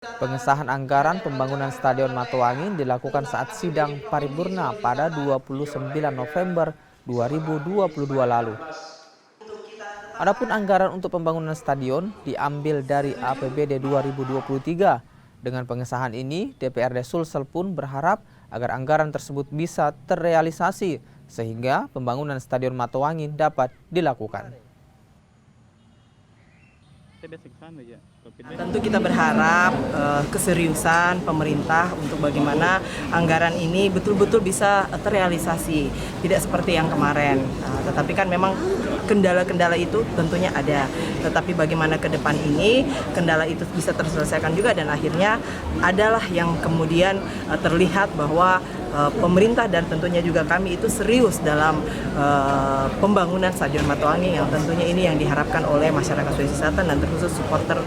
Pengesahan anggaran pembangunan Stadion Matoangin dilakukan saat sidang paripurna pada 29 November 2022 lalu. Adapun anggaran untuk pembangunan stadion diambil dari APBD 2023. Dengan pengesahan ini, DPRD Sulsel pun berharap agar anggaran tersebut bisa terrealisasi sehingga pembangunan Stadion Matoangin dapat dilakukan. Tentu kita berharap keseriusan pemerintah untuk bagaimana anggaran ini betul-betul bisa terrealisasi, tidak seperti yang kemarin. Tetapi kan memang kendala-kendala itu tentunya ada. Tetapi bagaimana ke depan ini kendala itu bisa terselesaikan juga, dan akhirnya adalah yang kemudian terlihat bahwa pemerintah dan tentunya juga kami itu serius dalam pembangunan Stadion Matoangin yang tentunya ini yang diharapkan oleh masyarakat Sulawesi Selatan dan terkhusus supporter.